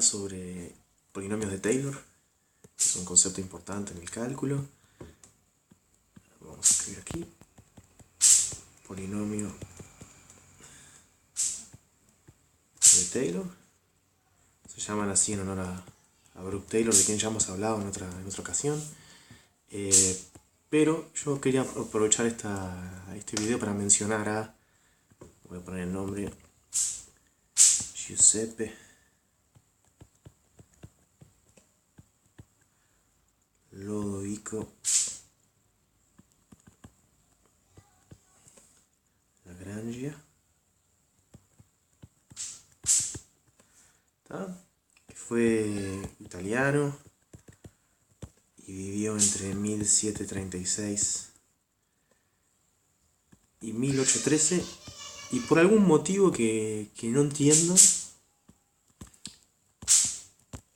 Sobre polinomios de Taylor, que es un concepto importante en el cálculo. Vamos a escribir aquí, polinomio de Taylor. Se llaman así en honor a Brooke Taylor, de quien ya hemos hablado en otra ocasión. Pero yo quería aprovechar este video para mencionar a, voy a poner el nombre, Giuseppe Lodovico Lagrangia, que fue italiano y vivió entre 1736 y 1813, y por algún motivo que no entiendo,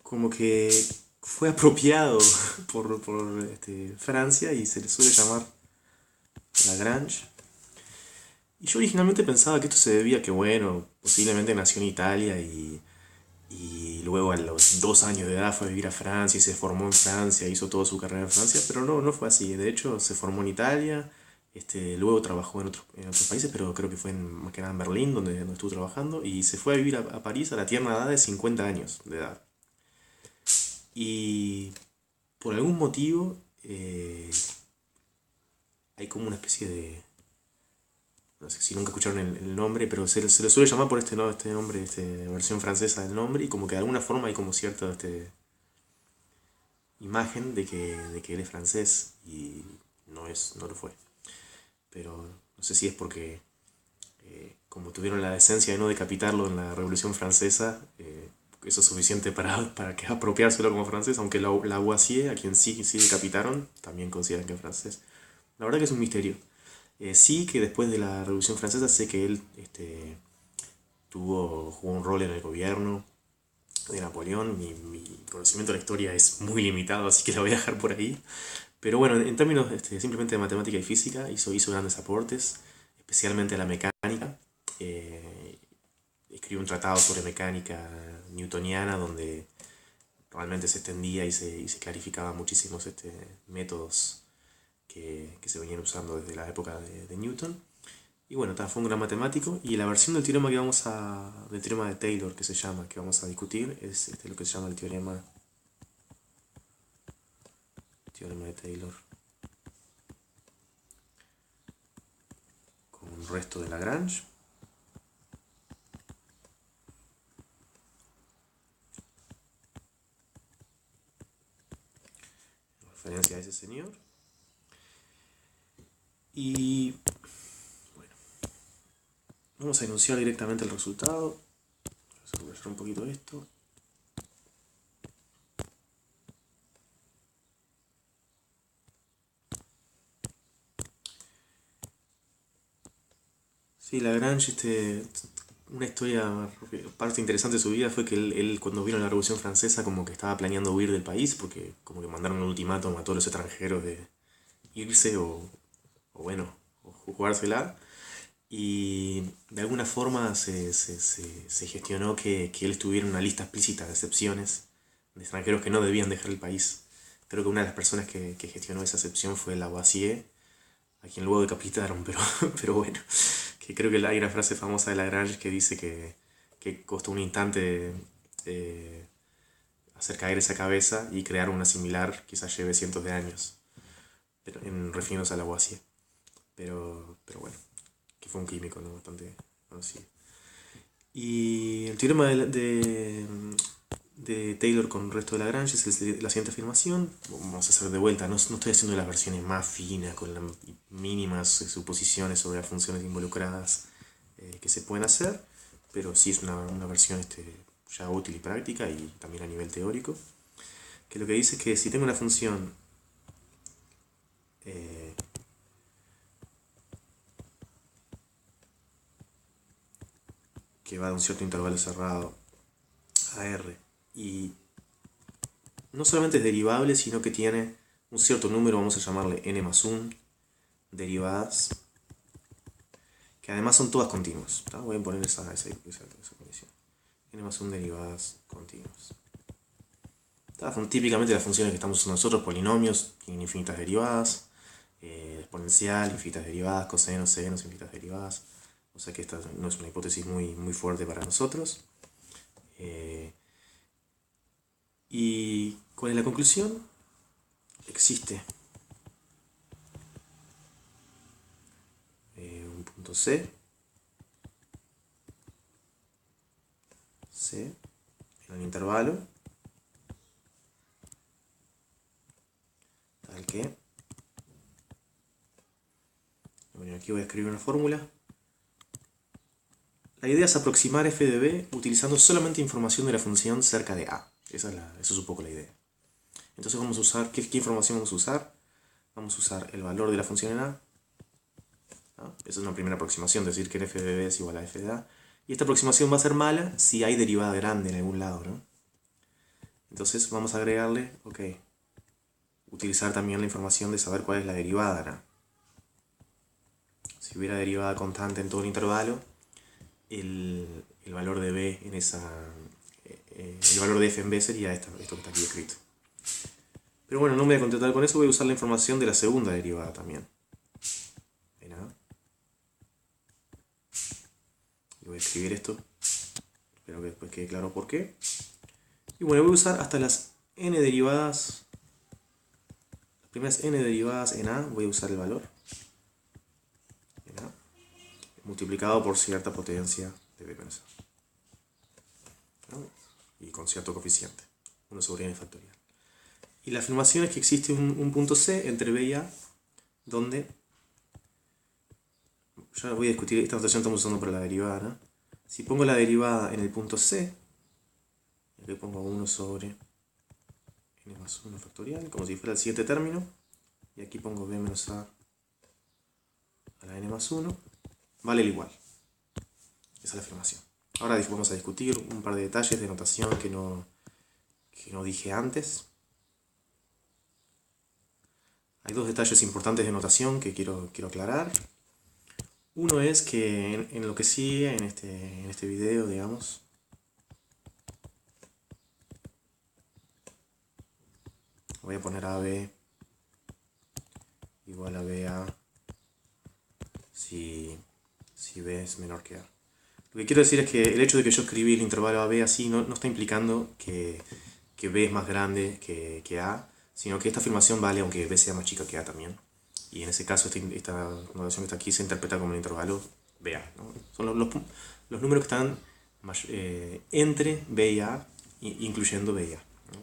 como que fue apropiado por Francia y se le suele llamar Lagrange. Y yo originalmente pensaba que esto se debía a que, bueno, posiblemente nació en Italia y luego a los 2 años de edad fue a vivir a Francia y se formó en Francia, hizo toda su carrera en Francia, pero no fue así. De hecho, se formó en Italia, luego trabajó en otros países, pero creo que fue más que nada en Berlín, donde estuvo trabajando, y se fue a vivir a París a la tierna edad de 50 años de edad. Y por algún motivo hay como una especie de... No sé si nunca escucharon el nombre, pero se le suele llamar por este nombre, versión francesa del nombre, y como que de alguna forma hay como cierta imagen de que él es francés y no lo fue. Pero no sé si es porque como tuvieron la decencia de no decapitarlo en la Revolución Francesa, eso es suficiente para que apropiárselo como francés, aunque Lavoisier, a quien sí decapitaron, también consideran que es francés. La verdad que es un misterio. Sí que después de la Revolución Francesa sé que él jugó un rol en el gobierno de Napoleón. Mi conocimiento de la historia es muy limitado, así que la voy a dejar por ahí. Pero bueno, en términos simplemente de matemática y física, hizo grandes aportes, especialmente a la mecánica. Escribió un tratado sobre mecánica newtoniana donde realmente se extendía y se clarificaba muchísimos métodos que se venían usando desde la época de Newton. Y bueno, fue un gran matemático, y la versión del teorema del teorema de Taylor, que se llama, que vamos a discutir, es lo que se llama el teorema de Taylor con el resto de Lagrange. En referencia a ese señor. Y bueno, vamos a enunciar directamente el resultado. Vamos a conversar un poquito esto. Sí, Lagrange, una historia, parte interesante de su vida fue que él cuando vino la Revolución Francesa como que estaba planeando huir del país, porque como que mandaron un ultimátum a todos los extranjeros de irse o bueno, o jugársela. Y de alguna forma se gestionó que él estuviera en una lista explícita de excepciones de extranjeros que no debían dejar el país. Creo que una de las personas que gestionó esa excepción fue Lavoisier, a quien luego decapitaron, pero bueno, que creo que hay una frase famosa de Lagrange que dice que costó un instante hacer caer esa cabeza, y crear una similar quizás lleve cientos de años, pero refiriéndose a Lavoisier. Pero bueno, que fue un químico, ¿no?, bastante conocido. Y el teorema de Taylor con el resto de Lagrange es la siguiente afirmación. Vamos a hacer de vuelta, no estoy haciendo las versiones más finas, con las mínimas suposiciones sobre las funciones involucradas que se pueden hacer, pero sí es una versión ya útil y práctica, y también a nivel teórico, que lo que dice es que si tengo una función que va de un cierto intervalo cerrado a R, y no solamente es derivable, sino que tiene un cierto número, vamos a llamarle n+1, derivadas, que además son todas continuas. Voy a poner esa condición. n más 1 derivadas continuas. Típicamente las funciones que estamos usando nosotros, polinomios, tienen infinitas derivadas, exponencial, infinitas derivadas, cosenos, senos, infinitas derivadas. O sea que esta no es una hipótesis muy fuerte para nosotros. ¿Y cuál es la conclusión? Existe un punto C en un intervalo tal que, bueno, aquí voy a escribir una fórmula. La idea es aproximar f de b utilizando solamente información de la función cerca de a. Esa es un poco la idea. Entonces vamos a usar, ¿qué información vamos a usar? Vamos a usar el valor de la función en a. ¿No? Esa es una primera aproximación, decir que f de b es igual a f de a. Y esta aproximación va a ser mala si hay derivada grande en algún lado, ¿no? Entonces vamos a agregarle, utilizar también la información de saber cuál es la derivada, ¿no? Si hubiera derivada constante en todo el intervalo, el valor de b en el valor de f en b sería esto que está aquí escrito. Pero bueno, no me voy a contentar con eso, voy a usar la información de la segunda derivada también. En a. Y voy a escribir esto. Espero que después quede claro por qué. Y bueno, voy a usar hasta las n derivadas. Las primeras n derivadas en a, voy a usar el valor en a multiplicado por cierta potencia de b menos a. ¿No? Y con cierto coeficiente. 1 sobre n factorial. Y la afirmación es que existe un punto C entre b y a, donde, ya voy a discutir, esta notación estamos usando para la derivada, ¿no? Si pongo la derivada en el punto C, aquí pongo 1 sobre n más 1 factorial, como si fuera el siguiente término, y aquí pongo b menos a la n más 1, vale el igual. Esa es la afirmación. Ahora vamos a discutir un par de detalles de notación que no dije antes. Hay dos detalles importantes de notación que quiero aclarar. Uno es que en lo que sigue, en este video, digamos, voy a poner AB igual a BA si B es menor que A. Lo que quiero decir es que el hecho de que yo escribí el intervalo AB así no está implicando que B es más grande que A, sino que esta afirmación vale aunque B sea más chica que A también. Y en ese caso esta notación que está aquí se interpreta como el intervalo BA, ¿no? Son los números que están entre B y A, incluyendo B y A, ¿no?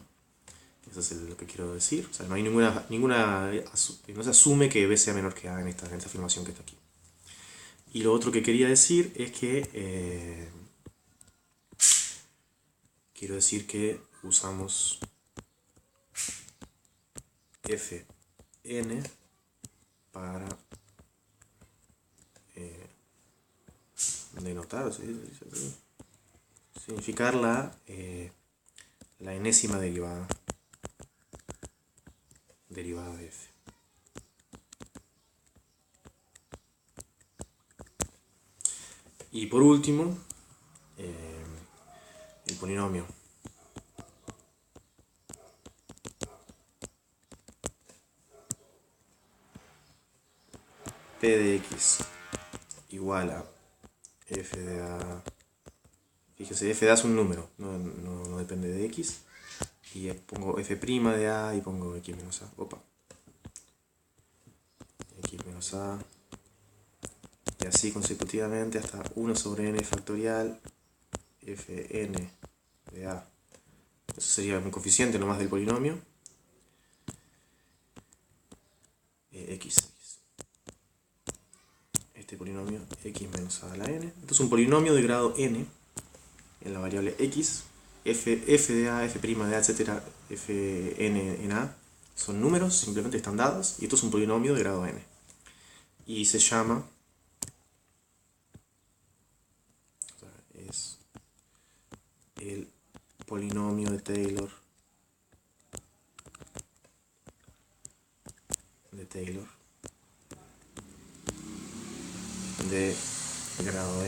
Eso es lo que quiero decir. O sea, no hay no se asume que B sea menor que A en esta afirmación que está aquí. Y lo otro que quería decir es que quiero decir que usamos Fn para denotar, significar la enésima derivada de f. Y por último, el polinomio p de x igual a f de a. Fíjese, f de a es un número, no depende de x. Y pongo f' de a y pongo x menos a. X menos a. Y así consecutivamente hasta 1 sobre n factorial fn de a. Eso sería un coeficiente nomás del polinomio. X. Este polinomio x menos a la n. Esto es un polinomio de grado n en la variable x. F de a, f' de a, etc. Fn en a son números, simplemente están dados. Y esto es un polinomio de grado n. Y se llama... es el polinomio de Taylor de grado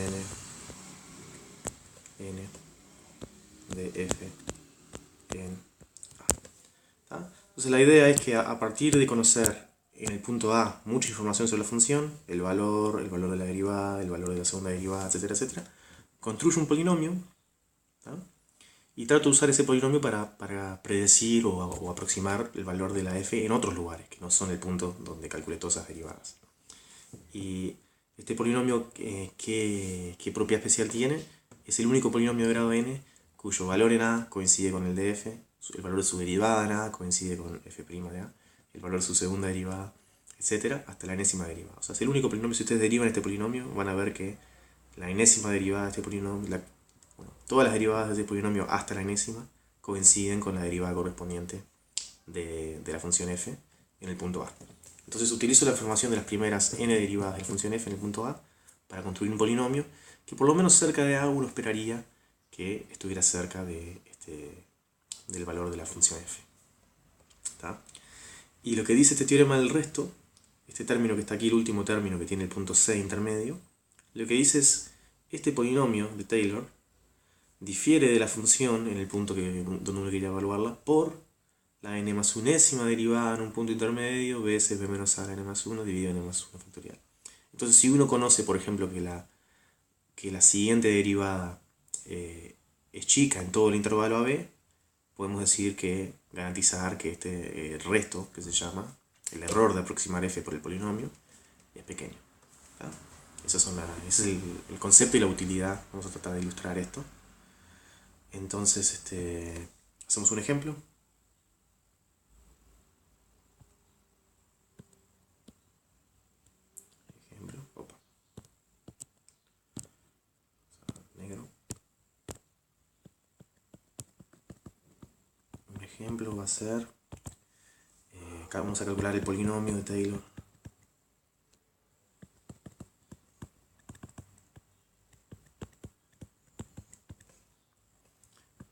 n de f en A. ¿Tá? Entonces la idea es que a partir de conocer en el punto A mucha información sobre la función, el valor de la derivada, el valor de la segunda derivada, etcétera, etcétera, construyo un polinomio, ¿tá? Y trato de usar ese polinomio para predecir o aproximar el valor de la f en otros lugares, que no son el punto donde calculé todas esas derivadas. Y este polinomio, ¿qué propiedad especial tiene? Es el único polinomio de grado n cuyo valor en A coincide con el de f, el valor de su derivada en A coincide con f' de A, el valor de su segunda derivada, etcétera, hasta la enésima derivada. O sea, es el único polinomio. Si ustedes derivan este polinomio, van a ver que la enésima derivada de este polinomio, todas las derivadas de este polinomio hasta la enésima coinciden con la derivada correspondiente de la función f en el punto A. Entonces utilizo la información de las primeras n derivadas de la función f en el punto A para construir un polinomio que por lo menos cerca de A uno esperaría que estuviera cerca del valor de la función f. ¿Tá? Y lo que dice este teorema del resto, este término que está aquí, el último término que tiene el punto C intermedio, lo que dice es, este polinomio de Taylor difiere de la función en el punto donde uno quería evaluarla por la n más unésima derivada en un punto intermedio veces b menos a la n más 1 dividido en n más 1 factorial. Entonces si uno conoce, por ejemplo, que la siguiente derivada es chica en todo el intervalo AB, podemos decir que garantizar que este resto, que se llama el error de aproximar f por el polinomio, es pequeño. ¿Tá? Ese es el concepto y la utilidad. Vamos a tratar de ilustrar esto. Entonces, hacemos un ejemplo. Negro. Un ejemplo va a ser, acá vamos a calcular el polinomio de Taylor.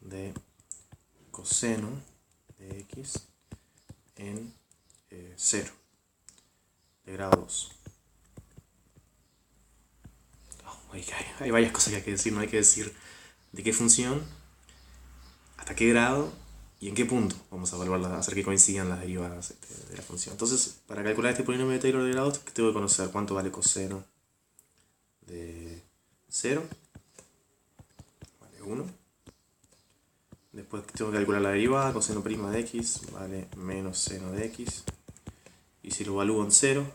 De coseno de x en 0 de grado 2. Hay varias cosas que hay que decir, no hay que decir de qué función, hasta qué grado y en qué punto vamos a evaluarla, hacer que coincidan las derivadas de la función. Entonces, para calcular este polinomio de Taylor de grado 2, tengo que conocer cuánto vale coseno de 0, vale 1. Después tengo que calcular la derivada, coseno prima de x vale menos seno de x. Y si lo evalúo en 0,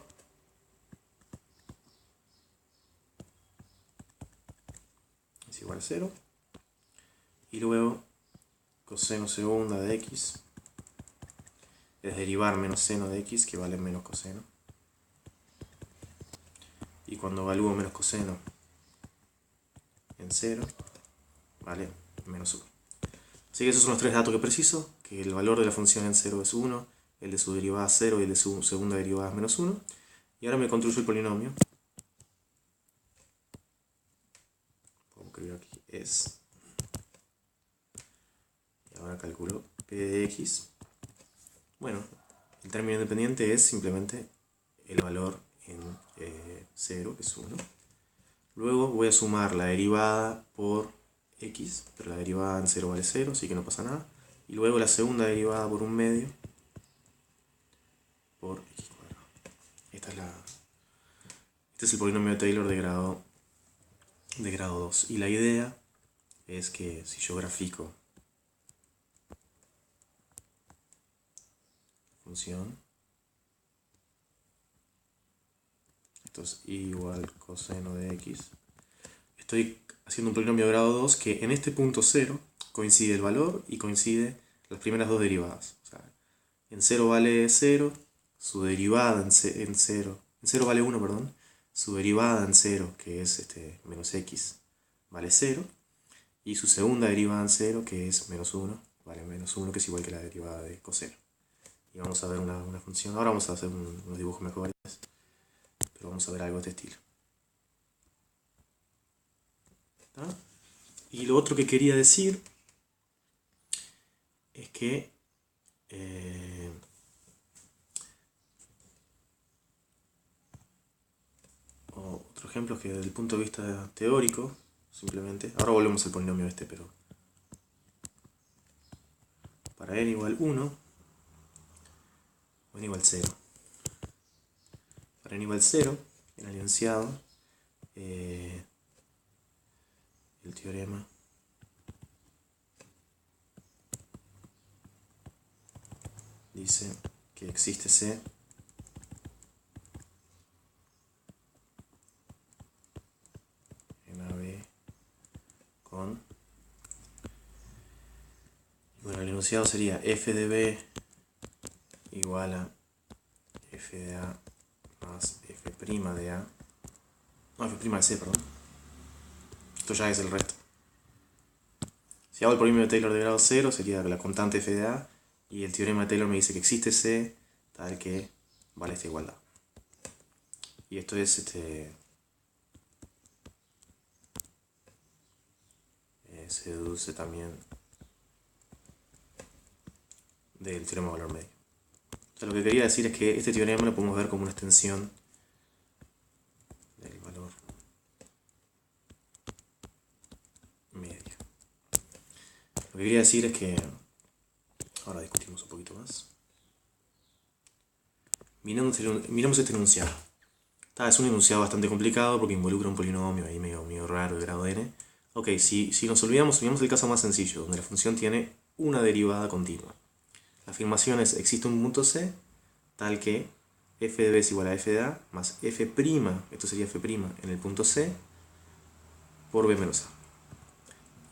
es igual a 0. Y luego coseno segunda de x es derivar menos seno de x, que vale menos coseno. Y cuando evalúo menos coseno en 0, vale menos 1. Así que esos son los tres datos que preciso, que el valor de la función en 0 es 1, el de su derivada 0 y el de su segunda derivada es menos 1. Y ahora me construyo el polinomio. Puedo escribir aquí es. Y ahora calculo p de x. Bueno, el término independiente es simplemente el valor en 0, que es 1. Luego voy a sumar la derivada por x, pero la derivada en 0 vale 0, así que no pasa nada. Y luego la segunda derivada por un medio por x cuadrado. Este es el polinomio de Taylor de grado 2. Y la idea es que si yo grafico función, esto es igual coseno de x, estoy haciendo un polinomio de grado 2 que en este punto 0 coincide el valor y coincide las primeras dos derivadas. O sea, en 0 vale 0, su derivada en 0 vale 1, perdón, su derivada en 0, que es menos x, vale 0, y su segunda derivada en 0, que es menos 1, vale menos 1, que es igual que la derivada de coseno. Y vamos a ver una función. Ahora vamos a hacer unos dibujos mejores, pero vamos a ver algo de este estilo. ¿Tá? Y lo otro que quería decir es que otro ejemplo es que desde el punto de vista teórico, simplemente, ahora volvemos al polinomio pero para n igual 1 o n igual 0. Para n igual 0, en el enunciado, el teorema dice que existe C en AB con... Bueno, el enunciado sería f de B igual a f de A más f' de A. No, f' de C, perdón. Esto ya es el resto. Si hago el polinomio de Taylor de grado 0, sería la constante f de A, y el teorema de Taylor me dice que existe C tal que vale esta igualdad. Y esto es se deduce también del teorema de valor medio. O sea, lo que quería decir es que este teorema lo podemos ver como una extensión del valor medio. Lo que quería decir es que, ahora discutimos un poquito más. Miremos este enunciado. Es un enunciado bastante complicado porque involucra un polinomio ahí medio raro de grado n. Ok, si nos olvidamos el caso más sencillo, donde la función tiene una derivada continua. La afirmación es, existe un punto C tal que f de b es igual a f de a más f', esto sería f' en el punto C, por b menos a.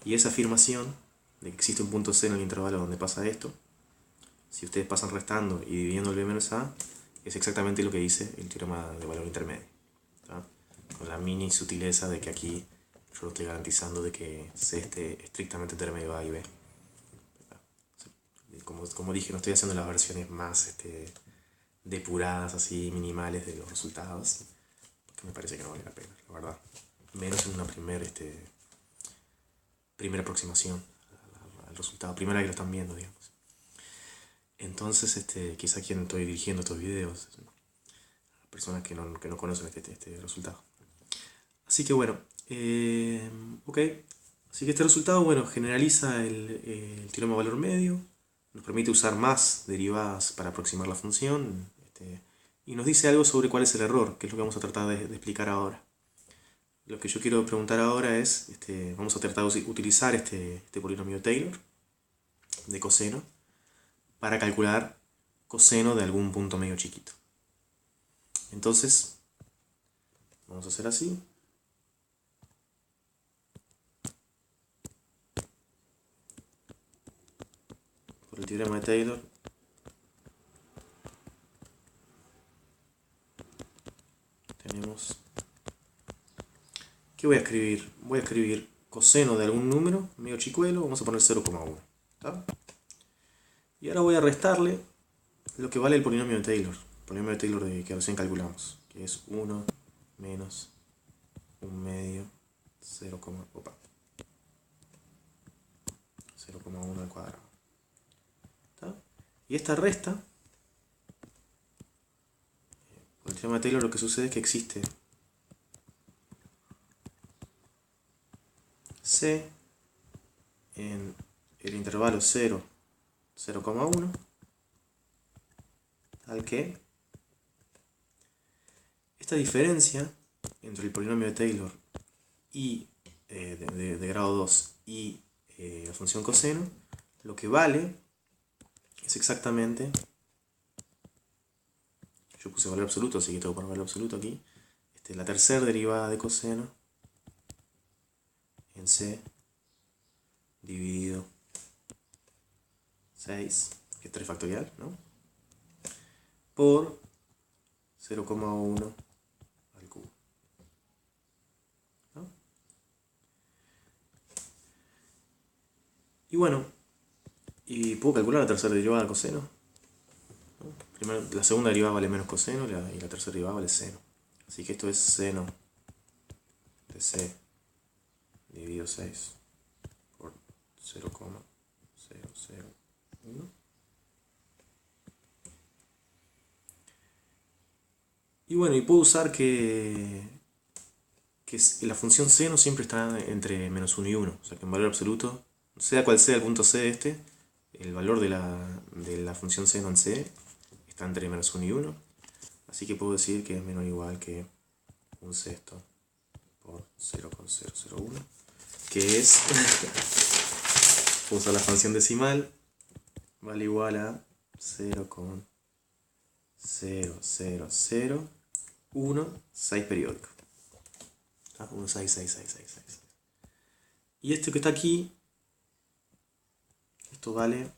Y esa afirmación de que existe un punto C en el intervalo donde pasa esto, si ustedes pasan restando y dividiendo el b menos a, es exactamente lo que dice el teorema de valor intermedio. ¿Tá? Con la mini sutileza de que aquí yo lo estoy garantizando de que C esté estrictamente entre medio A y B. Como dije, no estoy haciendo las versiones más depuradas, así minimales de los resultados, porque me parece que no vale la pena, la verdad. Menos en una primera aproximación al resultado, primera que lo están viendo, digamos. Entonces, quizá quien estoy dirigiendo estos videos, personas que no conocen este resultado. Así que bueno, ok. Así que este resultado, bueno, generaliza el teorema de valor medio, nos permite usar más derivadas para aproximar la función, y nos dice algo sobre cuál es el error, que es lo que vamos a tratar de explicar ahora. Lo que yo quiero preguntar ahora es, vamos a tratar de utilizar este polinomio de Taylor de coseno para calcular coseno de algún punto medio chiquito. Entonces, vamos a hacer así. Por el teorema de Taylor, tenemos... ¿Qué voy a escribir? Voy a escribir coseno de algún número medio chicuelo, vamos a poner 0,1. ¿Tá? Y ahora voy a restarle lo que vale el polinomio de Taylor. El polinomio de Taylor que recién calculamos, que es 1 menos 1 medio 0,1 al cuadrado. ¿Tá? Y esta resta, por el teorema de Taylor lo que sucede es que existe C en el intervalo 0, 0,1, tal que esta diferencia entre el polinomio de Taylor y de grado 2 y la función coseno, lo que vale es exactamente, yo puse valor absoluto, así que tengo que poner valor absoluto aquí, la tercera derivada de coseno en C dividido 6, que es 3 factorial, ¿no? Por 0,1 al cubo. ¿No? Y bueno, y puedo calcular la tercera derivada de coseno. ¿No? Primero, la segunda derivada vale menos coseno y la tercera derivada vale seno. Así que esto es seno de C dividido 6 por 0,001. Y bueno, y puedo usar que la función seno siempre está entre menos 1 y 1. O sea que en valor absoluto, sea cual sea el punto C el valor de la función seno en C está entre menos 1 y 1, así que puedo decir que es menor o igual que un sexto por 0,001, que es, puedo usar la función decimal, vale igual a 0,00016 periódico. 1, 6, 6, 6, 6, 6. Y este que está aquí, esto vale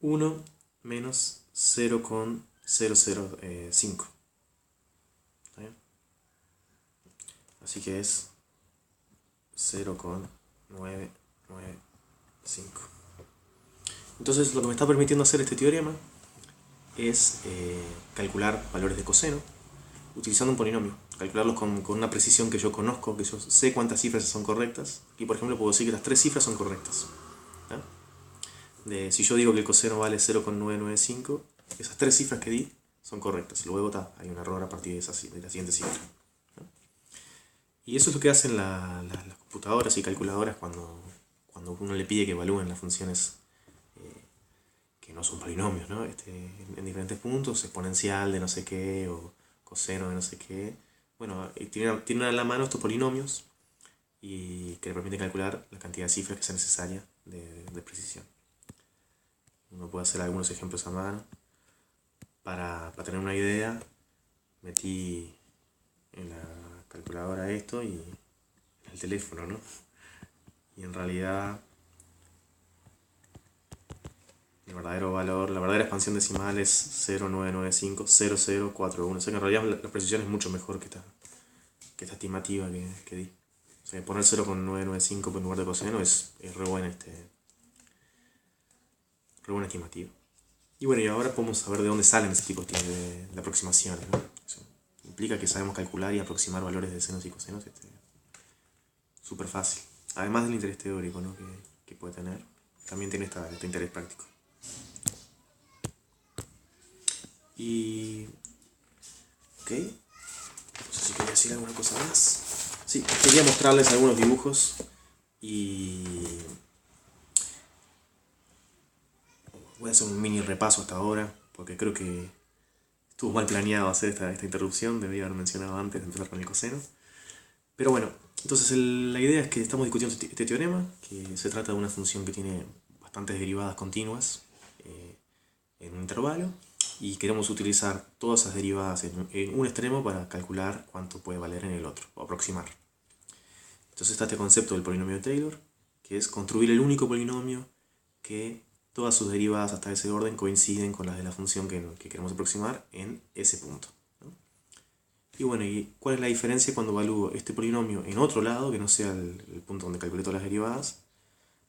1 menos 0,005. ¿Está bien? Así que es 0,995. Entonces lo que me está permitiendo hacer este teorema es calcular valores de coseno utilizando un polinomio, calcularlos con una precisión que yo conozco, que yo sé cuántas cifras son correctas. Aquí, por ejemplo, puedo decir que las 3 cifras son correctas. Si yo digo que el coseno vale 0,995, esas 3 cifras que di son correctas. Luego hay un error a partir de la siguiente cifra. Y eso es lo que hacen las computadoras y calculadoras cuando uno le pide que evalúen las funciones que no son polinomios, ¿no? En diferentes puntos, exponencial de no sé qué o coseno de no sé qué. Bueno, tienen a la mano estos polinomios y que le permiten calcular la cantidad de cifras que sea necesaria de precisión. Uno puede hacer algunos ejemplos a mano. Para tener una idea, metí en la calculadora esto y el teléfono, ¿no? Y en realidad el verdadero valor, la verdadera expansión decimal es 0,995,0041. O sea que en realidad la precisión es mucho mejor que esta estimativa que di. O sea, poner 0,995 en lugar de coseno es re buena estimativa. Y bueno, y ahora podemos saber de dónde salen ese tipo de aproximaciones, ¿no? Eso implica que sabemos calcular y aproximar valores de senos y cosenos súper fácil. Además del interés teórico, ¿no? que puede tener, también tiene este interés práctico. Y... ok. No sé si quería decir alguna cosa más. Sí, quería mostrarles algunos dibujos y... voy a hacer un mini repaso hasta ahora, porque creo que estuvo mal planeado hacer esta interrupción, debería haber mencionado antes de empezar con el coseno. Pero bueno, entonces la idea es que estamos discutiendo este teorema, que se trata de una función que tiene bastantes derivadas continuas en un intervalo, y queremos utilizar todas esas derivadas en un extremo para calcular cuánto puede valer en el otro, o aproximar. Entonces está este concepto del polinomio de Taylor, que es construir el único polinomio que todas sus derivadas hasta ese orden coinciden con las de la función que queremos aproximar en ese punto. Y bueno, ¿y cuál es la diferencia cuando evalúo este polinomio en otro lado, que no sea el punto donde calculé todas las derivadas?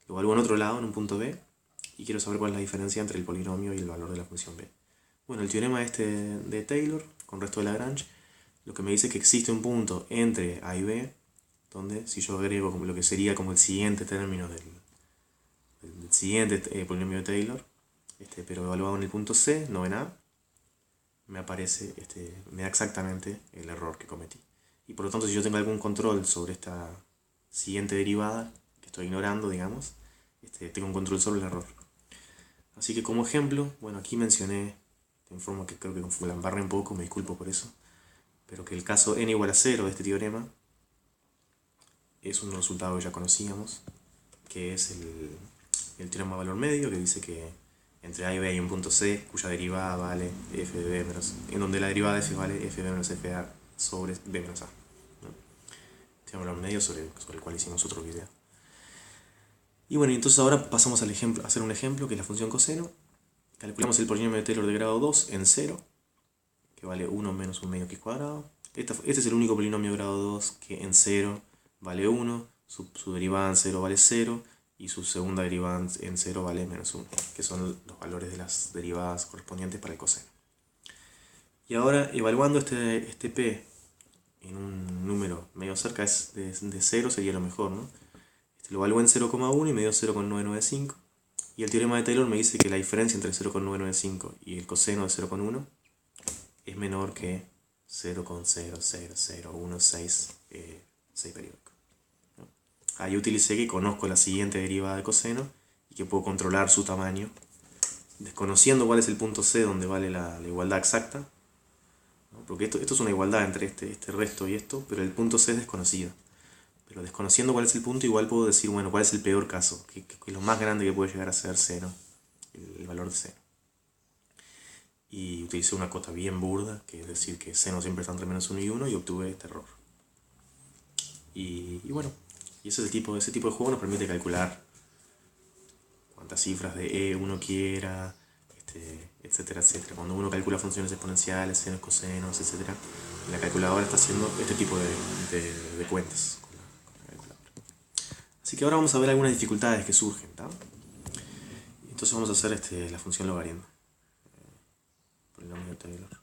Lo evalúo en otro lado, en un punto B, y quiero saber cuál es la diferencia entre el polinomio y el valor de la función B. Bueno, el teorema de Taylor, con resto de Lagrange, lo que me dice es que existe un punto entre A y B, donde si yo agrego como lo que sería como el siguiente término del siguiente polinomio de Taylor, pero evaluado en el punto C, no en A, me aparece, me da exactamente el error que cometí. Y por lo tanto, si yo tengo algún control sobre esta siguiente derivada, que estoy ignorando, digamos, tengo un control sobre el error. Así que como ejemplo, bueno, aquí mencioné, de forma que creo que la embarré un poco, me disculpo por eso, pero que el caso n igual a 0 de este teorema es un resultado que ya conocíamos, que es el teorema de valor medio, que dice que entre A y B hay un punto C cuya derivada vale f de B menos, en donde la derivada de f vale f de B menos fa sobre B menos A, ¿no? Teorema de valor medio sobre el cual hicimos otro video. Y bueno, entonces ahora pasamos a hacer un ejemplo que es la función coseno. Calculamos el polinomio de Taylor de grado 2 en 0, que vale 1 menos 1 medio x cuadrado. Este es el único polinomio de grado 2 que en 0 vale 1, su derivada en 0 vale 0, y su segunda derivada en 0 vale menos 1, que son los valores de las derivadas correspondientes para el coseno. Y ahora, evaluando este p en un número medio cerca de 0 sería lo mejor, ¿no? Lo evalúo en 0,1 y me dio 0,995. Y el teorema de Taylor me dice que la diferencia entre 0,995 y el coseno de 0,1 es menor que 0,00016 periódico, ¿no? Ahí utilicé que conozco la siguiente derivada de coseno y que puedo controlar su tamaño, desconociendo cuál es el punto C donde vale la igualdad exacta, ¿no? Porque esto es una igualdad entre este resto y esto, pero el punto C es desconocido. Pero desconociendo cuál es el punto, igual puedo decir, bueno, cuál es el peor caso, que es lo más grande que puede llegar a ser seno, el valor de seno. Y utilicé una cota bien burda, que es decir que seno siempre está entre menos 1 y 1, y obtuve este error. Y bueno, y ese tipo de juego nos permite calcular cuántas cifras de E uno quiera, etcétera, etcétera. Cuando uno calcula funciones exponenciales, senos, cosenos, etcétera, la calculadora está haciendo este tipo de cuentas con la calculadora. Así que ahora vamos a ver algunas dificultades que surgen, ¿tá? Entonces vamos a hacer la función logaritmo. Polinomio de Taylor.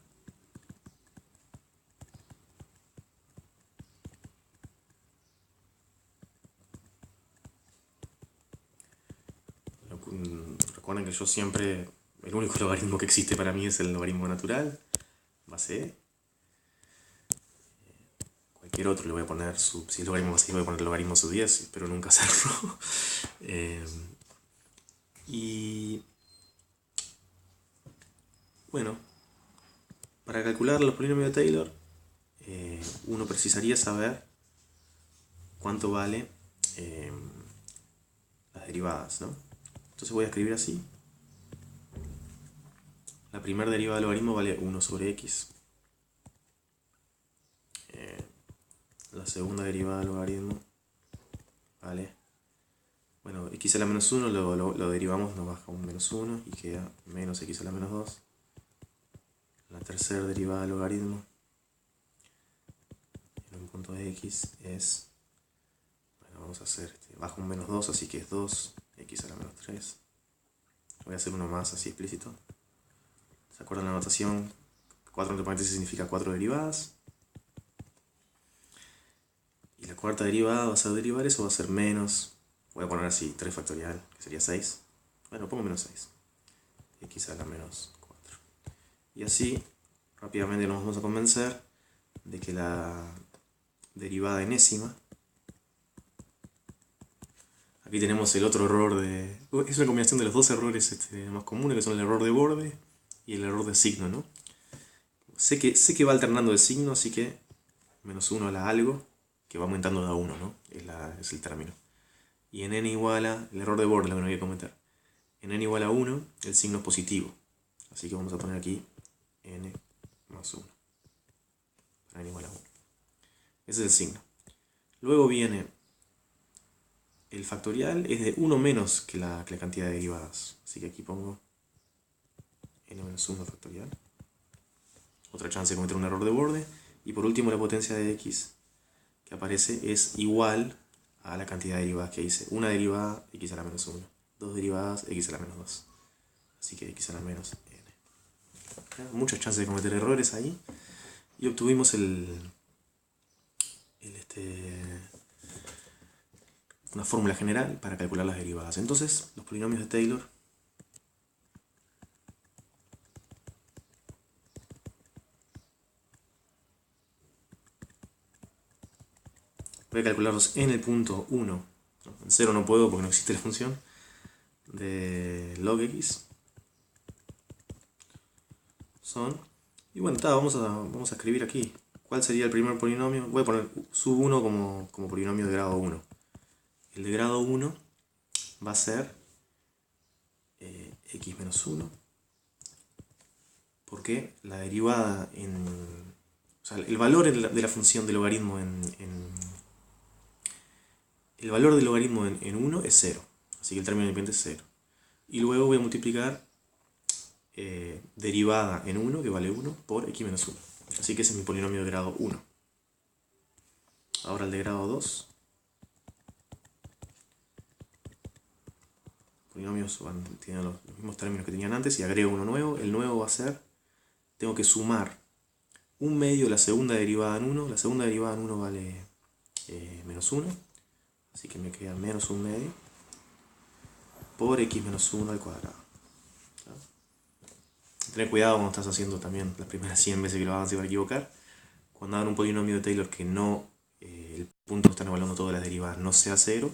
Recuerden que yo siempre, el único logaritmo que existe para mí es el logaritmo natural, base E. Cualquier otro le voy a poner si es logaritmo base E, voy a poner logaritmo sub 10, espero nunca hacerlo. Y bueno, para calcular los polinomios de Taylor, uno precisaría saber cuánto vale las derivadas, ¿no? Entonces voy a escribir así. La primera derivada del logaritmo vale 1 sobre x. La segunda derivada del logaritmo vale, bueno, x a la menos 1 lo derivamos, nos baja un menos 1 y queda menos x a la menos 2. La tercera derivada del logaritmo en un punto de x es, bueno, vamos a hacer, baja un menos 2, así que es 2x a la menos 3. Voy a hacer uno más así explícito. ¿Se acuerdan la notación? 4 entre paréntesis significa 4 derivadas. Y la cuarta derivada va a ser derivar eso, va a ser menos, voy a poner así 3 factorial, que sería 6. Bueno, pongo menos 6. X a la menos 4. Y así, rápidamente nos vamos a convencer de que la derivada enésima, aquí tenemos el otro error de... Es una combinación de los dos errores más comunes, que son el error de borde y el error de signo, ¿no? Sé que va alternando de signo, así que menos 1 a la algo, que va aumentando de a 1, ¿no? Es el término. Y en n igual a, el error de borde es lo que no hay que cometer. En n igual a 1, el signo es positivo. Así que vamos a poner aquí n más 1. Para n igual a 1. Ese es el signo. Luego viene el factorial, es de 1 menos que la cantidad de derivadas. Así que aquí pongo n menos 1 factorial. Otra chance de cometer un error de borde. Y por último la potencia de x que aparece es igual a la cantidad de derivadas que hice. Una derivada, x a la menos 1. Dos derivadas, x a la menos 2. Así que x a la menos n. Muchas chances de cometer errores ahí. Y obtuvimos una fórmula general para calcular las derivadas. Entonces, los polinomios de Taylor voy a calcularlos en el punto 1. En 0 no puedo porque no existe la función de log x. Son, y bueno, vamos a escribir aquí cuál sería el primer polinomio. Voy a poner sub 1 como polinomio de grado 1. El de grado 1 va a ser x menos 1, porque la derivada o sea, el valor de la función de logaritmo el valor del logaritmo en 1 es 0, así que el término independiente es 0. Y luego voy a multiplicar derivada en 1, que vale 1, por x menos 1. Así que ese es mi polinomio de grado 1. Ahora el de grado 2. Polinomios tienen los mismos términos que tenían antes y agrego uno nuevo. El nuevo va a ser, tengo que sumar un medio de la segunda derivada en 1. La segunda derivada en 1 vale menos 1. Así que me queda menos un medio por x menos 1 al cuadrado. Tener cuidado cuando estás haciendo también las primeras 100 veces que lo hagas, se va a equivocar. Cuando hagan un polinomio de Taylor que no, el punto que están evaluando todas las derivadas no sea 0,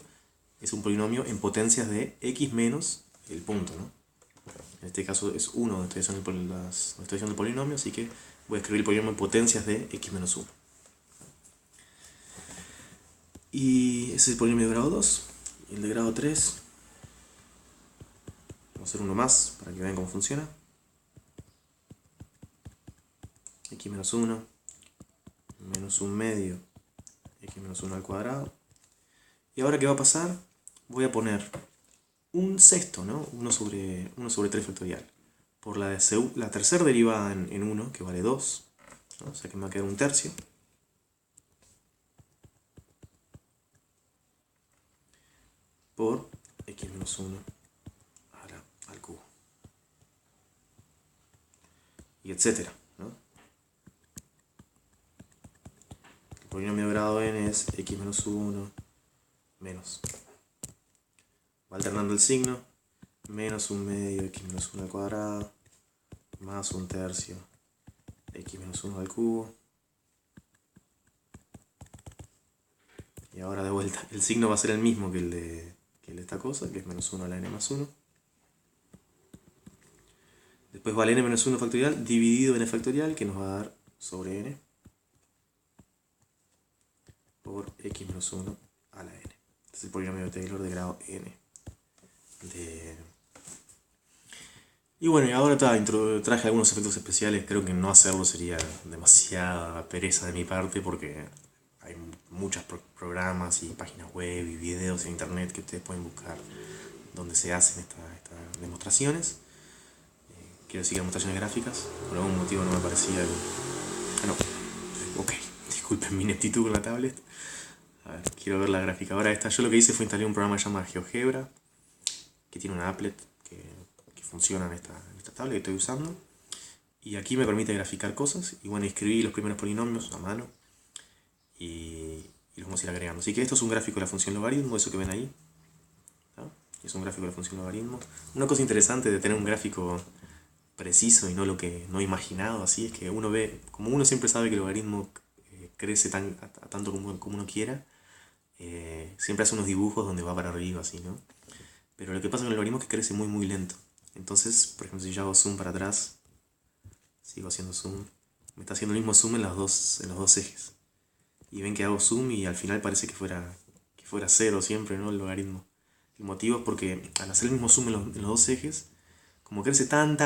es un polinomio en potencias de x menos el punto, ¿no? En este caso es 1 donde estoy haciendo el polinomio, así que voy a escribir el polinomio en potencias de x menos 1. Y ese es el polinomio de grado 2. Y el de grado 3, vamos a hacer uno más para que vean cómo funciona. X menos 1 menos 1 medio x menos 1 al cuadrado. Y ahora, ¿qué va a pasar? Voy a poner un sexto, ¿no? 1 sobre 3 factorial. Por la tercera derivada en 1, que vale 2. ¿No? O sea que me va a quedar un tercio. Por x menos 1 al cubo. Y etcétera, ¿no? El polinomio de grado n es x menos 1 menos. Va alternando el signo. Menos 1 medio x menos 1 al cuadrado. Más un tercio x menos 1 al cubo. Y ahora de vuelta, el signo va a ser el mismo que el de esta cosa, que es menos 1 a la n más 1. Después va el n menos 1 factorial dividido n factorial, que nos va a dar sobre n por x menos 1 a la n. Este es el polinomio de Taylor de grado n. Y bueno, y ahora traje algunos efectos especiales. Creo que no hacerlo sería demasiada pereza de mi parte, porque hay muchos programas y páginas web y videos en internet que ustedes pueden buscar donde se hacen estas demostraciones. Quiero decir, demostraciones gráficas. Por algún motivo no me parecía algo. Ah, no. Ok, disculpen mi ineptitud con la tablet. A ver, quiero ver la gráfica. Ahora esta, yo lo que hice fue instalar un programa llamado GeoGebra, que tiene una applet que funciona en esta tablet que estoy usando. Y aquí me permite graficar cosas. Y bueno, escribí los primeros polinomios a mano. Y los vamos a ir agregando. Así que esto es un gráfico de la función logaritmo, eso que ven ahí. ¿No? Es un gráfico de la función logaritmo. Una cosa interesante de tener un gráfico preciso y no lo que no imaginado así es que uno ve, como uno siempre sabe que el logaritmo crece tanto como uno quiera, siempre hace unos dibujos donde va para arriba así, ¿no? Pero lo que pasa con el logaritmo es que crece muy muy lento. Entonces, por ejemplo, si yo hago zoom para atrás, sigo haciendo zoom, me está haciendo el mismo zoom en los dos ejes. Y ven que hago zoom y al final parece que fuera 0 siempre, ¿no? El logaritmo. El motivo es porque al hacer el mismo zoom en los dos ejes, como crece tan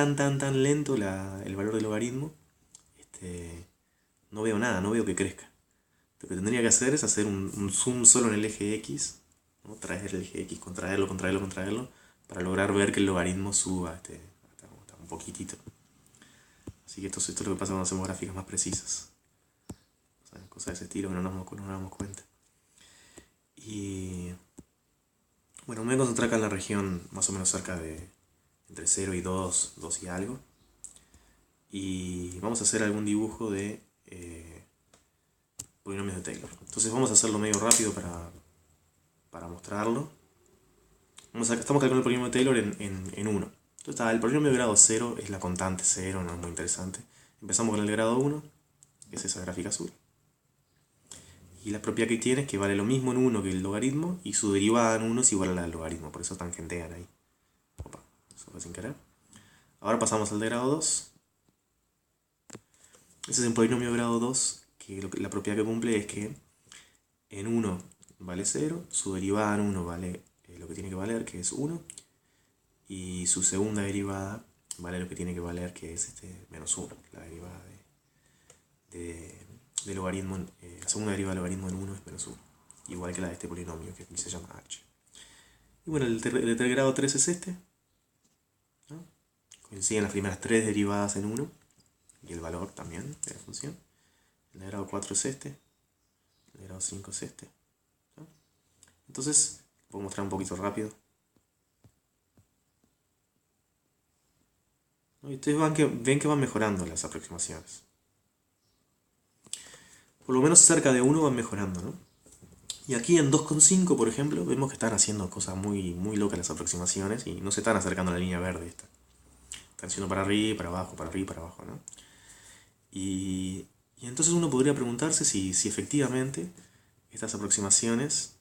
lento el valor del logaritmo, no veo nada, no veo que crezca. Lo que tendría que hacer es hacer un zoom solo en el eje X, ¿no? Traer el eje X, contraerlo, para lograr ver que el logaritmo suba hasta un poquitito. Así que esto es lo que pasa cuando hacemos gráficas más precisas. O sea, cosas de ese estilo que no nos damos cuenta. Y bueno, me voy a concentrar acá en la región más o menos cerca de entre 0 y 2 y algo. Y vamos a hacer algún dibujo de polinomios de Taylor. Entonces vamos a hacerlo medio rápido para mostrarlo. Estamos calculando el polinomio de Taylor en 1. Entonces el polinomio de grado 0 es la constante 0, no es muy interesante. Empezamos con el de grado 1, que es esa gráfica azul. Y la propiedad que tiene es que vale lo mismo en 1 que el logaritmo, y su derivada en 1 es igual a la del logaritmo, por eso tangentean ahí. Opa, eso fue sin querer. Ahora pasamos al de grado 2. Ese es un polinomio de grado 2, que la propiedad que cumple es que en 1 vale 0, su derivada en 1 vale lo que tiene que valer, que es 1, y su segunda derivada vale lo que tiene que valer, que es menos 1, la derivada de logaritmo, la segunda derivada del logaritmo en 1 es menos 1, igual que la de este polinomio que se llama h. Y bueno, el de grado 3 es este, ¿no? Coinciden las primeras 3 derivadas en 1 y el valor también de la función. El de grado 4 es este, el de grado 5 es este, ¿no? Entonces, voy a mostrar un poquito rápido. ¿No? Y ustedes ven que van mejorando las aproximaciones. Por lo menos cerca de 1 van mejorando, ¿no? Y aquí en 2,5, por ejemplo, vemos que están haciendo cosas muy, muy locas las aproximaciones y no se están acercando a la línea verde esta. Están yendo para arriba, para abajo, ¿no? Y entonces uno podría preguntarse si efectivamente estas aproximaciones,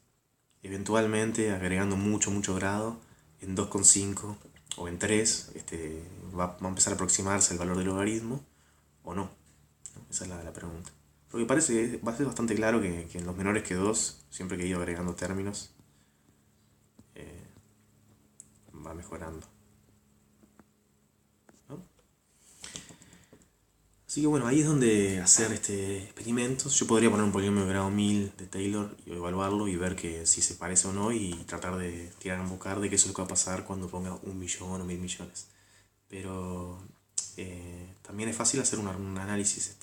eventualmente agregando mucho grado, en 2,5 o en 3 va a empezar a aproximarse el valor del logaritmo o no. Esa es la pregunta. Porque parece que va a ser bastante claro que en los menores que 2, siempre que he ido agregando términos, va mejorando, ¿no? Así que bueno, ahí es donde hacer experimentos. Yo podría poner un polinomio de grado 1000 de Taylor y evaluarlo y ver que si se parece o no y tratar de tirar un bocar de que eso es lo que va a pasar cuando ponga 1.000.000 o 1.000.000.000. Pero también es fácil hacer un análisis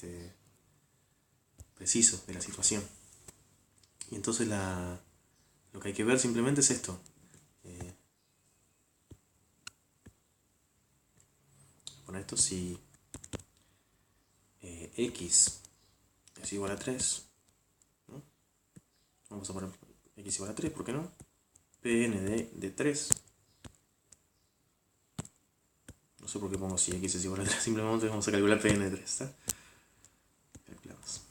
preciso de la situación. Y entonces lo que hay que ver simplemente es esto. Con esto si x es igual a 3, ¿no? Vamos a poner x igual a 3, ¿por qué no? Pn de 3. No sé por qué pongo si x es igual a 3, simplemente vamos a calcular Pn de 3, ¿está? Calculamos.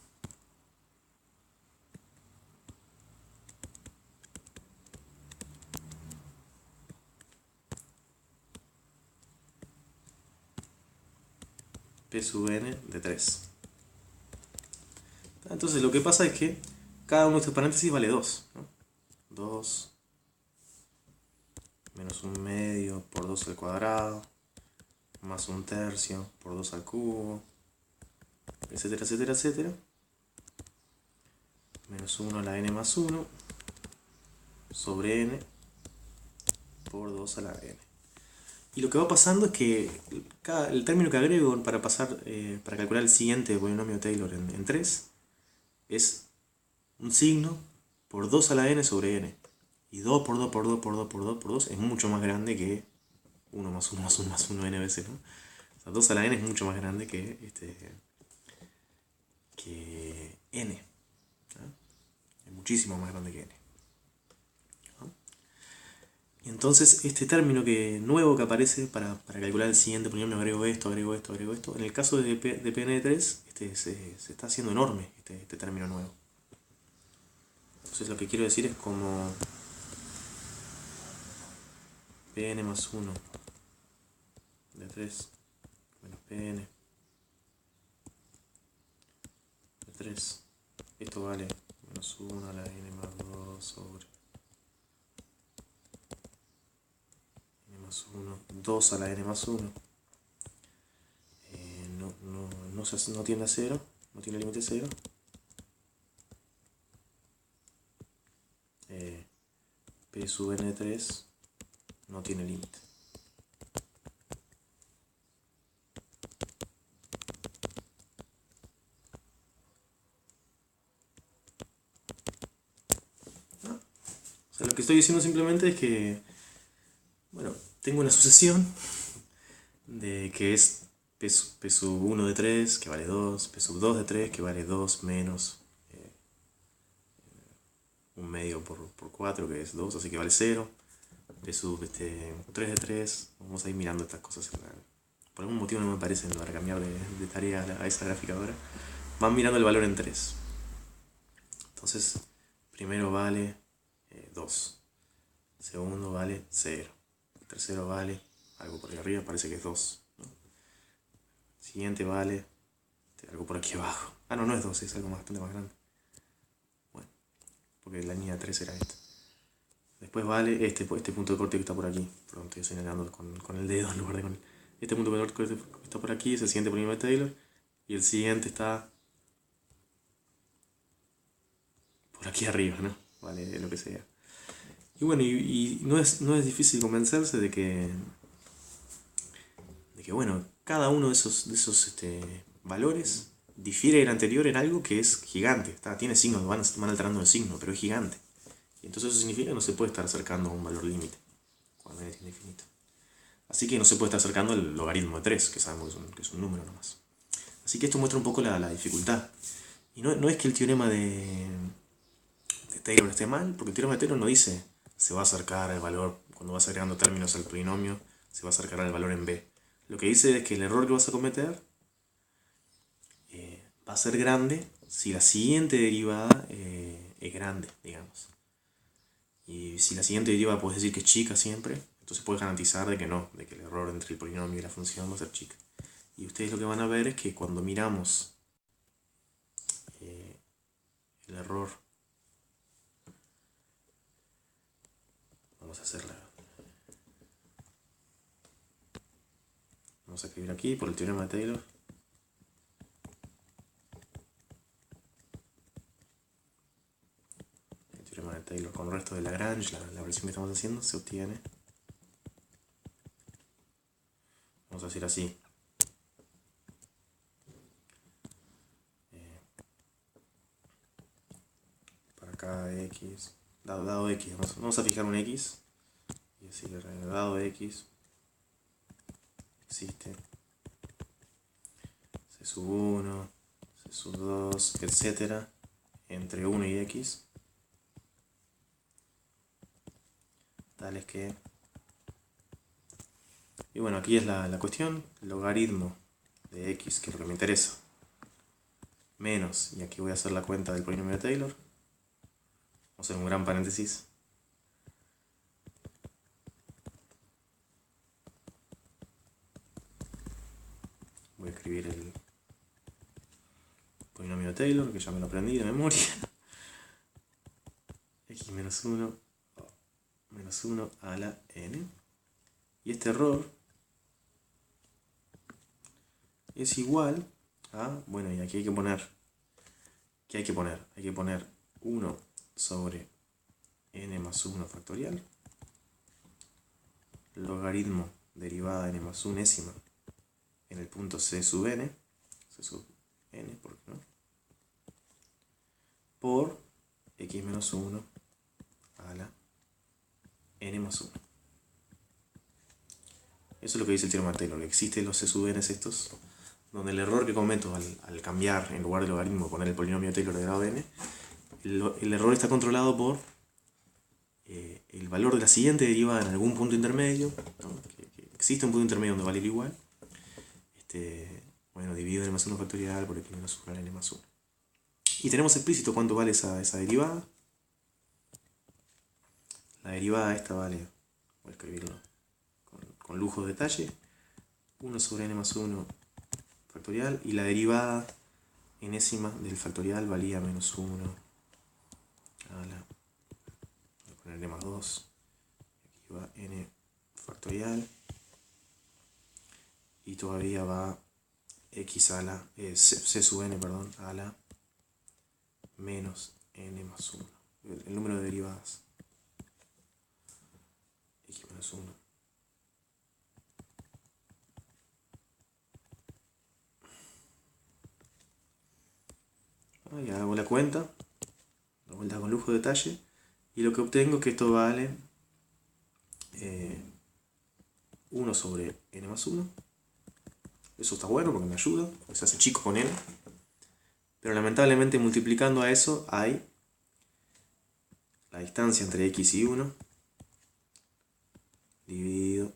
P sub n de 3. Entonces lo que pasa es que cada uno de estos paréntesis vale 2, ¿no? 2 menos 1/2 por 2 al cuadrado, más 1/3 por 2 al cubo, etcétera, etcétera, etcétera. Menos 1 a la n más 1 sobre n por 2 a la n. Y lo que va pasando es que el término que agrego para calcular el siguiente polinomio Taylor en 3 es un signo por 2 a la n sobre n. Y 2 por 2 por 2 por 2 por 2 por 2 es mucho más grande que 1 más 1 más 1 más 1 n veces, ¿no? O sea, 2 a la n es mucho más grande que n. ¿No? Es muchísimo más grande que n. ¿No? Y entonces este término nuevo que aparece para calcular el siguiente polinomio, agrego esto. En el caso de Pn de 3, se está haciendo enorme este término nuevo. Entonces lo que quiero decir es como Pn más 1 de 3 menos Pn de 3. Esto vale menos 1 a la n más 2 sobre n más 1, 2 a la n más 1. No tiende a 0, no tiene límite 0. P sub n de 3 no tiene límite. O sea, lo que estoy diciendo simplemente es que, bueno, tengo una sucesión de que es P sub 1 de 3 que vale 2, P sub 2 de 3 que vale 2 menos 1/2 por 4 que es 2, así que vale 0. P sub 3 de 3, vamos a ir mirando estas cosas. Por algún motivo no me aparecen para cambiar de tarea a esa gráfica ahora. Van mirando el valor en 3. Entonces, primero vale 2. Segundo vale 0. El tercero vale algo por ahí arriba, parece que es 2. ¿No? Siguiente vale algo por aquí abajo. Ah, no es 2, es algo bastante más grande. Bueno, porque la línea 3 era esta. Después vale este punto de corte que está por aquí. Perdón, estoy señalando con el dedo en lugar de con este punto de corte que está por aquí, es el siguiente polinomio de Taylor. Y el siguiente está por aquí arriba, ¿no? Vale, lo que sea. Y bueno, y no es difícil convencerse de que bueno, cada uno de esos valores difiere del anterior en algo que es gigante. Tiene signos, van alterando el signo, pero es gigante. Y entonces eso significa que no se puede estar acercando a un valor límite cuando n es infinito. Así que no se puede estar acercando al logaritmo de 3, que sabemos que es un número nomás. Así que esto muestra un poco la dificultad. Y no es que el teorema de Taylor esté mal, porque el teorema de Taylor no dice se va a acercar al valor, cuando vas agregando términos al polinomio, se va a acercar al valor en b. Lo que dice es que el error que vas a cometer va a ser grande si la siguiente derivada es grande, digamos. Y si la siguiente deriva puedes decir que es chica siempre, entonces puedes garantizar de que no, de que el error entre el polinomio y la función va a ser chica. Y ustedes lo que van a ver es que cuando miramos el error, vamos a hacerla. Vamos a escribir aquí por el teorema de Taylor. El teorema de Taylor con el resto de Lagrange, la versión que estamos haciendo, se obtiene. Vamos a hacer así. Para cada x, dado x, vamos a fijar un x. Y decir, dado x existe C sub 1, C sub 2, etc. entre 1 y x, tales que... Y bueno, aquí es la cuestión, logaritmo de x, que es lo que me interesa, menos, y aquí voy a hacer la cuenta del polinomio de Taylor, vamos a hacer un gran paréntesis, voy a escribir el polinomio de Taylor, que ya me lo aprendí de memoria, x menos 1 a la n, y este error es igual a, bueno, y aquí hay que poner, ¿qué hay que poner? Hay que poner 1 sobre n más 1 factorial, logaritmo derivada de n más 1 en el punto c sub n, ¿por qué no? Por x menos 1 a la n más 1. Eso es lo que dice el teorema de Taylor. Existen los c sub n estos, donde el error que cometo al cambiar, en lugar del logaritmo, poner el polinomio de Taylor de grado n, el error está controlado por el valor de la siguiente derivada en algún punto intermedio, ¿no? Que existe un punto intermedio donde vale el igual, bueno, dividido en n más 1 factorial por x menos 1 a la n más 1. Y tenemos explícito cuánto vale esa derivada. La derivada esta vale, voy a escribirlo con lujo de detalle, 1 sobre n más 1 factorial, y la derivada enésima del factorial valía menos 1 a la, voy a poner n más 2, aquí va n factorial, y todavía va x a la, c sub n, perdón, a la menos n más 1, el número de derivadas, x menos 1. Y hago la cuenta con lujo de detalle, y lo que obtengo es que esto vale 1 sobre n más 1. Eso está bueno porque me ayuda, porque se hace chico con n. Pero lamentablemente multiplicando a eso hay la distancia entre x y 1 dividido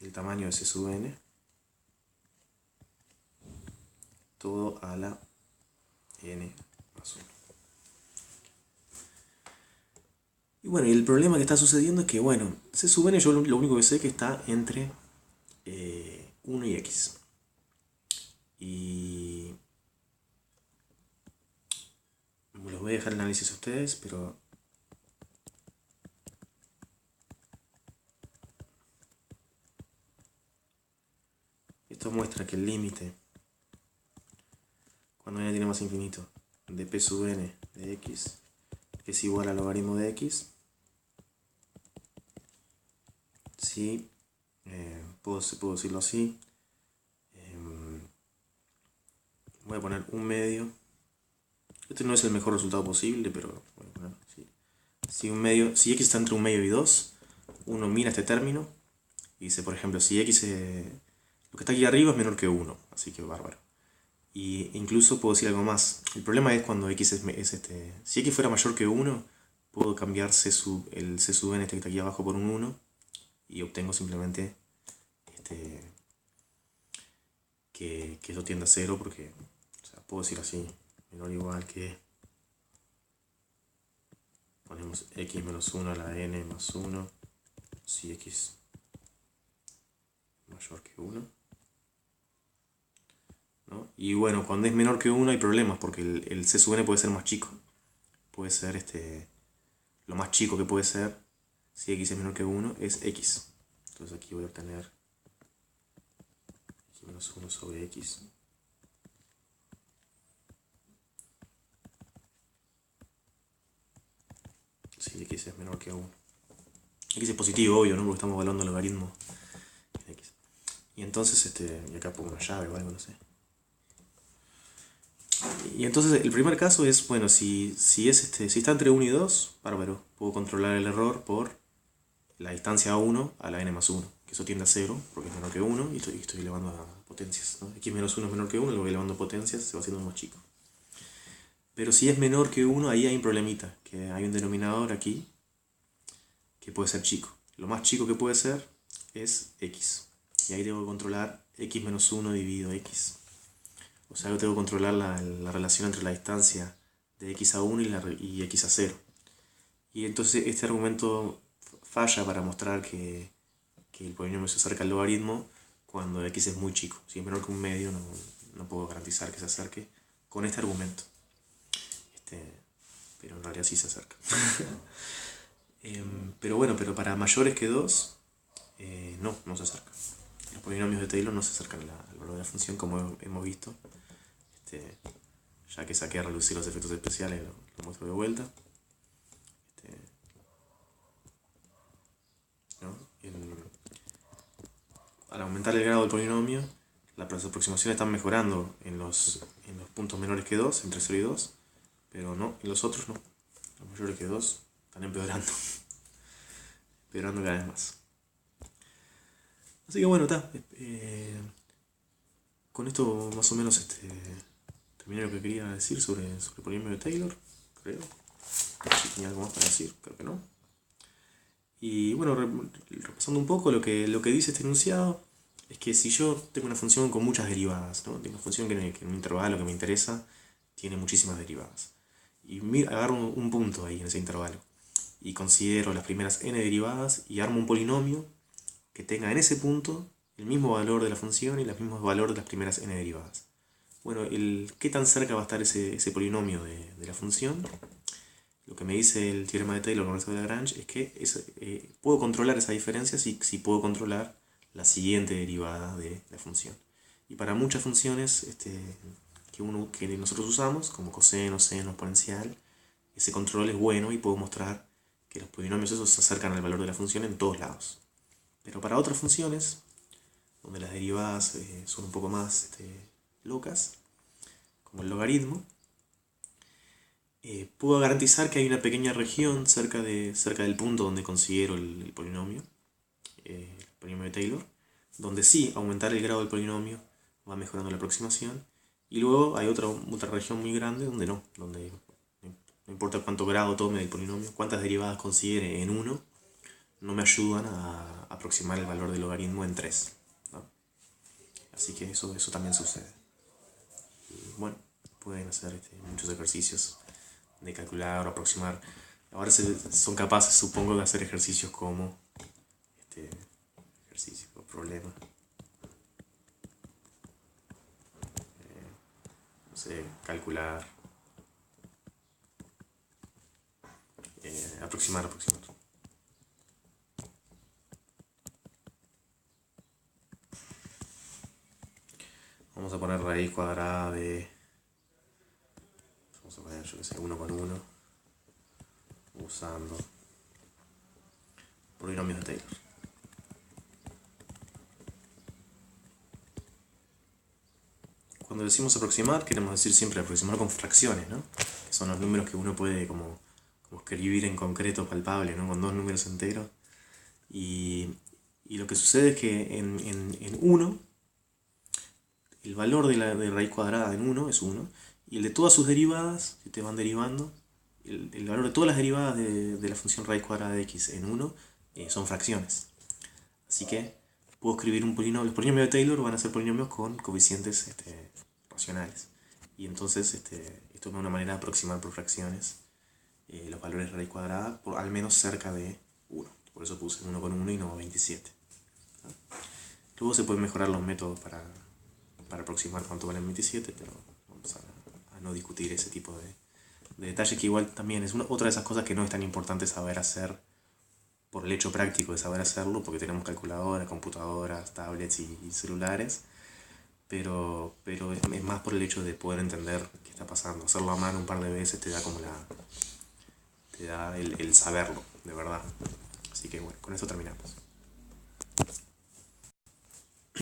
el tamaño de c sub n, todo a la n más 1. Y bueno, y el problema que está sucediendo es que, bueno, c sub n yo lo único que sé es que está entre 1 y x. Y los voy a dejar el análisis a ustedes, pero esto muestra que el límite, cuando n tiene más infinito, de p sub n de x es igual al logaritmo de x, si, puedo decirlo así, voy a poner un medio. Este no es el mejor resultado posible, pero voy a poner, si x está entre un medio y 2, uno mira este término y dice, por ejemplo, si x, lo que está aquí arriba es menor que 1, así que bárbaro. Y incluso puedo decir algo más. El problema es cuando x si x fuera mayor que 1, puedo cambiar el c sub n que está aquí abajo por un 1 y obtengo simplemente que eso tiende a 0, porque, o sea, puedo decir así, menor o igual que Ponemos x menos 1 a la n más 1 si x mayor que 1. ¿No? Y bueno, cuando es menor que 1 hay problemas porque el c sub n puede ser más chico. Puede ser lo más chico que puede ser, si x es menor que 1, es x. Entonces aquí voy a obtener x menos 1 sobre x. Si x es menor que 1. X es positivo, obvio, ¿no? Porque estamos evaluando el logaritmo de x. Y entonces, y acá pongo una llave o algo, no sé. Y entonces el primer caso es, bueno, si está entre 1 y 2, bárbaro, puedo controlar el error por la distancia 1 a la n más 1, que eso tiende a 0, porque es menor que 1, y estoy elevando a potencias, ¿no? X menos 1 es menor que 1, lo voy elevando a potencias, se va haciendo más chico. Pero si es menor que 1, ahí hay un problemita, que hay un denominador aquí, que puede ser chico. Lo más chico que puede ser es x, y ahí tengo que controlar x menos 1 dividido x. O sea, yo tengo que controlar la relación entre la distancia de x a 1 y x a 0. Y entonces este argumento falla para mostrar que el polinomio se acerca al logaritmo cuando x es muy chico. Si es menor que un medio, no puedo garantizar que se acerque con este argumento. Pero en realidad sí se acerca. Pero bueno, pero para mayores que 2, no se acerca. Los polinomios de Taylor no se acercan al valor de la función, como hemos visto. Ya que saqué a relucir los efectos especiales, lo muestro de vuelta. ¿No? Al aumentar el grado del polinomio, las aproximaciones están mejorando en los puntos menores que 2, entre 0 y 2, pero no, en los otros no. Los mayores que 2 están empeorando. Empeorando cada vez más. Así que bueno, está. Con esto más o menos terminé lo que quería decir sobre el polinomio de Taylor, creo. Si tenía algo más para decir, creo que no. Y bueno, repasando un poco lo que dice este enunciado, es que si yo tengo una función con muchas derivadas, ¿no? Tengo una función que en un intervalo que me interesa tiene muchísimas derivadas. Y agarro un punto ahí en ese intervalo y considero las primeras n derivadas y armo un polinomio que tenga en ese punto el mismo valor de la función y el mismo valor de las primeras n derivadas. Bueno, ¿qué tan cerca va a estar ese polinomio de la función? Lo que me dice el teorema de Taylor con el resto de Lagrange es que puedo controlar esa diferencia si puedo controlar la siguiente derivada de la función. Y para muchas funciones que nosotros usamos, como coseno, seno, exponencial, ese control es bueno y puedo mostrar que los polinomios esos se acercan al valor de la función en todos lados. Pero para otras funciones, donde las derivadas son un poco más locas, como el logaritmo, puedo garantizar que hay una pequeña región cerca del punto donde considero el polinomio de Taylor, donde sí aumentar el grado del polinomio va mejorando la aproximación, y luego hay otra región muy grande donde no importa cuánto grado tome del polinomio, cuántas derivadas considere en 1, no me ayudan a aproximar el valor del logaritmo en 3. ¿No? Así que eso también sucede. Y bueno, pueden hacer muchos ejercicios de calcular o aproximar. Ahora son capaces, supongo, de hacer ejercicios como ejercicio o problema. No sé, calcular, aproximar. Vamos a poner raíz cuadrada de, vamos a poner, yo que sé, 1 con 1, usando polinomios de Taylor. Cuando decimos aproximar, queremos decir siempre aproximar con fracciones, ¿no? Que son los números que uno puede como escribir en concreto, palpable, ¿no? Con dos números enteros. Y lo que sucede es que en 1, el valor de raíz cuadrada en 1 es 1, y el de todas sus derivadas, si te van derivando, el valor de todas las derivadas de la función raíz cuadrada de x en 1 son fracciones. Así que puedo escribir un polinomio. Los polinomios de Taylor van a ser polinomios con coeficientes racionales. Y entonces esto es una manera de aproximar por fracciones los valores de raíz cuadrada por al menos cerca de 1. Por eso puse 1,1 y no 27. Luego se pueden mejorar los métodos para aproximar cuánto vale 27, pero vamos a no discutir ese tipo de detalles, que igual también es otra de esas cosas que no es tan importante saber hacer por el hecho práctico de saber hacerlo, porque tenemos calculadoras, computadoras, tablets y celulares, pero es más por el hecho de poder entender qué está pasando. Hacerlo a mano un par de veces te da como te da el saberlo, de verdad. Así que bueno, con eso terminamos.